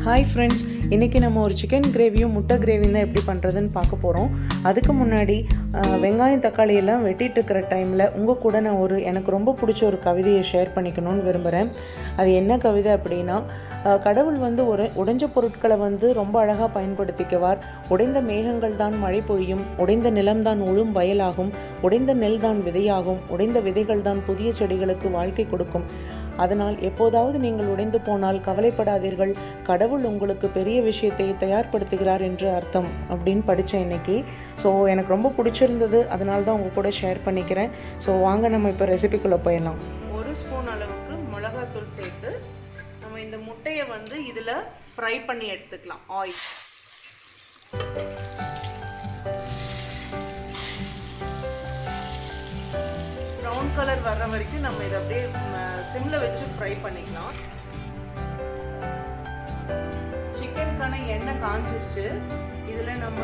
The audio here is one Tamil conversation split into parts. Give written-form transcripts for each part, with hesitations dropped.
ஹாய் ஃப்ரெண்ட்ஸ், இன்றைக்கி நம்ம ஒரு சிக்கன் கிரேவியும் முட்டை கிரேவியும் தான் எப்படி பண்ணுறதுன்னு பார்க்க போகிறோம். அதுக்கு முன்னாடி வெங்காயம் தக்காளி எல்லாம் வெட்டிகிட்டு இருக்கிற டைமில் உங்கள் கூட நான் எனக்கு ரொம்ப பிடிச்ச ஒரு கவிதையை ஷேர் பண்ணிக்கணும்னு விரும்புகிறேன். அது என்ன கவிதை அப்படின்னா, கடவுள் உடைஞ்ச பொருட்களை ரொம்ப அழகாக பயன்படுத்திக்குவார். உடைந்த மேகங்கள் தான் மழை பொழியும், உடைந்த நிலம்தான் உழும் வயலாகும், உடைந்த நெல் தான் விதையாகும், உடைந்த விதைகள் தான் புதிய செடிகளுக்கு வாழ்க்கை கொடுக்கும். அதனால் எப்போதாவது நீங்கள் உடைந்து போனால் கவலைப்படாதீர்கள், கடவுள் உங்களுக்கு பெரிய விஷயத்தை தயார்படுத்துகிறார் என்று அர்த்தம் அப்படின்னு படித்தேன் இன்னைக்கு. ஸோ எனக்கு ரொம்ப பிடிச்சிருந்தது, அதனால தான் உங்கள் கூட ஷேர் பண்ணிக்கிறேன். ஸோ வாங்க நம்ம இப்போ ரெசிபிக்குள்ளே போயிடலாம். 1 ஸ்பூன் அளவுக்கு மிளகாத்தூள் சேர்த்து நம்ம இந்த முட்டையை இதில் ஃப்ரை பண்ணி எடுத்துக்கலாம். ஆயில் ப்ரௌன் கலர் வர்ற வரைக்கும் நம்ம இதை அப்படியே சிம்ல வச்சு ஃப்ரை பண்ணிக்கலாம். சிக்கனுக்கான எண்ணெய் காஞ்சிருச்சு. இதில் நம்ம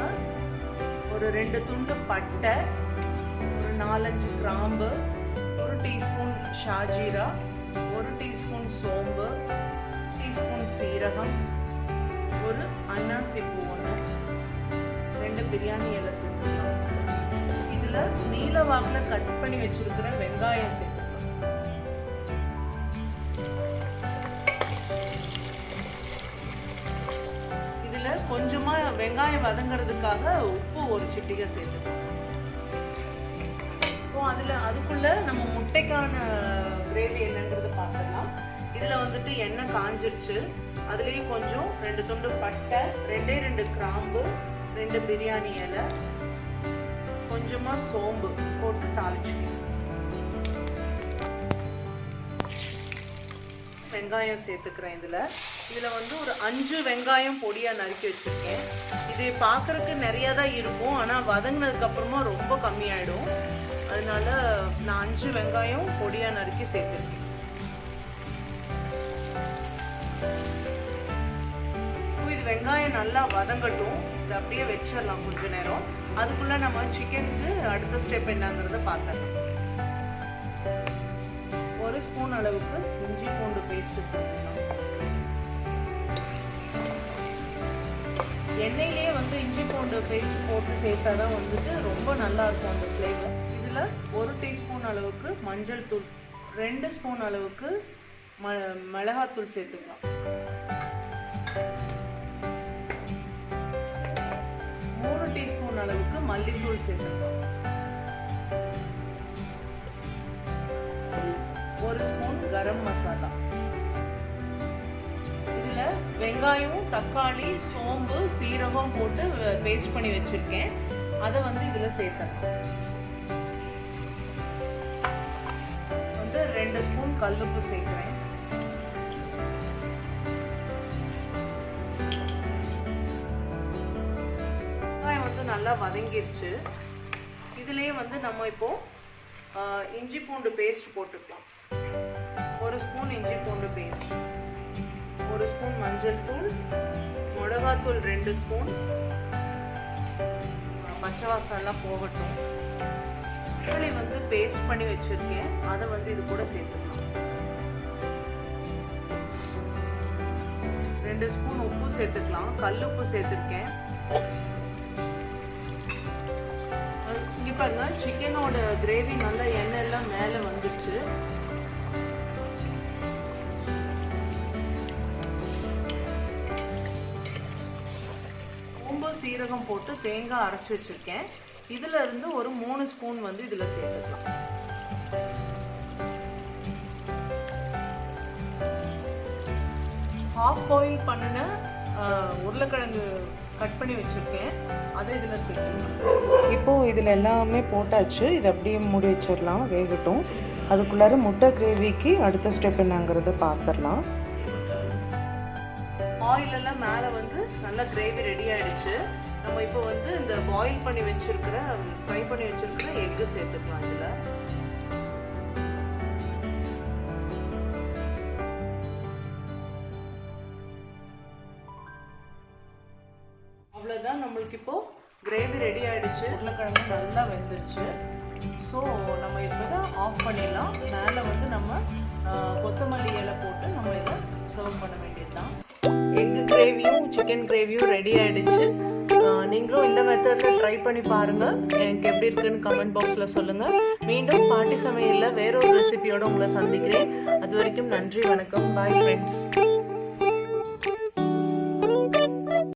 ஒரு 2 துண்டு பட்டை, ஒரு 4-5 கிராம்பு, 1 டீஸ்பூன் ஷாஜீரா, 1 டீஸ்பூன் சோம்பு, டீஸ்பூன் சீரகம், ஒரு அன்னாசி பூ 2 பிரியாணி இலை சேர்த்துக்கலாம். இதில் நீல வாக்கில் கட் பண்ணி வச்சிருக்கிற வெங்காயம் சேர்த்துக்கலாம். இதில் கொஞ்சமாக வெங்காயம் வதங்கிறதுக்காக உப்பு ஒரு சிட்டிகை சேர்த்துக்கலாம். இப்போ அதுக்குள்ள நம்ம முட்டைக்கான கிரேவி என்னன்றது பார்த்துக்கலாம். இதில் எண்ணெய் காஞ்சிருச்சு. அதுலேயே கொஞ்சம் 2 துண்டு பட்டை, 2 கிராம்பு, 2 பிரியாணி இலை, கொஞ்சமாக சோம்பு போட்டு தாளிச்சுக்கலாம். வெங்காயம் சேர்த்துக்கிறேன். இதில் ஒரு 5 வெங்காயம் பொடியாக நறுக்கி வச்சுருக்கேன். இது பார்க்குறதுக்கு நிறையா தான் இருக்கும், ஆனால் வதங்கினதுக்கப்புறமா ரொம்ப கம்மியாயிடும். அதனால நான் 5 வெங்காயம் பொடியாக நறுக்கி சேர்த்துருக்கேன். இது வெங்காயம் நல்லா வதங்கட்டும். இதை அப்படியே வச்சிடலாம் கொஞ்ச நேரம். அதுக்குள்ள நம்ம சிக்கனுக்கு அடுத்த ஸ்டெப் என்னங்கிறத பார்க்கலாம். 1 ஸ்பூன் அளவுக்கு இஞ்சி பூண்டு பேஸ்ட் சேர்த்துக்கலாம். எண்ணெயிலேயே இஞ்சி பூண்டு பேஸ்ட் போட்டு சேர்த்தா தான் ரொம்ப நல்லா இருக்கும் அந்த ஃப்ளேவர். இதில் 1 டீஸ்பூன் அளவுக்கு மஞ்சள் தூள், 2 ஸ்பூன் அளவுக்கு மிளகாத்தூள் சேர்த்துக்கலாம். 3 டீஸ்பூன் அளவுக்கு மல்லித்தூள் சேர்த்துக்கலாம். 1 ஸ்பூன் கரம் மசாலா. இதில் வெங்காயம், தக்காளி, சோம்பு, சீரகம் போட்டு பேஸ்ட் பண்ணி வச்சிருக்கேன். அதை இதில் சேர்த்துக்கலாம். 2 ஸ்பூன் கல்லுப்பு சேர்க்கிறேன். நல்லா வதங்கிருச்சு. இதுலயே நம்ம இப்போ இஞ்சி பூண்டு பேஸ்ட் போட்டுக்கலாம். 1 ஸ்பூன் இஞ்சி பூண்டு பேஸ்ட், 1 ஸ்பூன் மஞ்சள் தூள், மிளகாத்தூள் 2 ஸ்பூன், பச்சை வாசம் போகட்டும். தக்காளி பேஸ்ட் பண்ணி வச்சிருக்கேன், அதை இது கூட சேர்த்துக்கலாம். 2 ஸ்பூன் உப்பு சேர்த்துக்கலாம். கல் உப்பு சேர்த்துருக்கேன். இங்கே பாருங்க, சிக்கனோட கிரேவி நல்லா எண்ணெய் எல்லாம் மேலே வந்துச்சு. சோம்பு சீரகம் போட்டு தேங்காய் அரைச்சி வச்சிருக்கேன். இதுல இருந்து ஒரு 3 ஸ்பூன் இதுல சேர்த்துக்கலாம். ஹாஃப் பாயில் பண்ணின உருளைக்கிழங்கு கட் பண்ணி வச்சிருக்கேன், அதை இதில் சேர்த்துக்கலாம். இப்போது இதில் எல்லாமே போட்டாச்சு. இதை அப்படியே மூடி வச்சிடலாம், வேகட்டும். அதுக்குள்ளார முட்டை கிரேவிக்கு அடுத்த ஸ்டெப் என்னங்கிறத பார்த்துடலாம். ஆயில் எல்லாம் மேலே நல்லா கிரேவி ரெடி ஆயிடுச்சு. நம்ம இப்போ இந்த பாயில் பண்ணி வச்சிருக்கிற ஃப்ரை பண்ணி வச்சிருக்கிற எக்கு சேர்த்துக்கலாம். இதில் அவ்வளோதான், நம்மளுக்கு இப்போ கிரேவி ரெடி ஆயிடுச்சு. உருளைக்கிழங்கு நல்லா வெந்துருச்சு. ஸோ நம்ம இப்போ தான் ஆஃப் பண்ணிடலாம். மேலே நம்ம கொத்தமல்லி இலை போட்டு நம்ம இதை சர்வ் பண்ண வேண்டியது தான். எக்கு கிரேவி சிக்கன் கிரேவியும் ரெடி ஆகிடுச்சு. நீங்களும் இந்த மெத்தடில் ட்ரை பண்ணி பாருங்கள். எனக்கு எப்படி இருக்குன்னு கமெண்ட் பாக்ஸில் சொல்லுங்கள். மீண்டும் பாட்டி சமையலில் வேற ஒரு ரெசிபியோடு உங்களை சந்திக்கிறேன். அது வரைக்கும் நன்றி, வணக்கம், பாய் ஃப்ரெண்ட்ஸ்.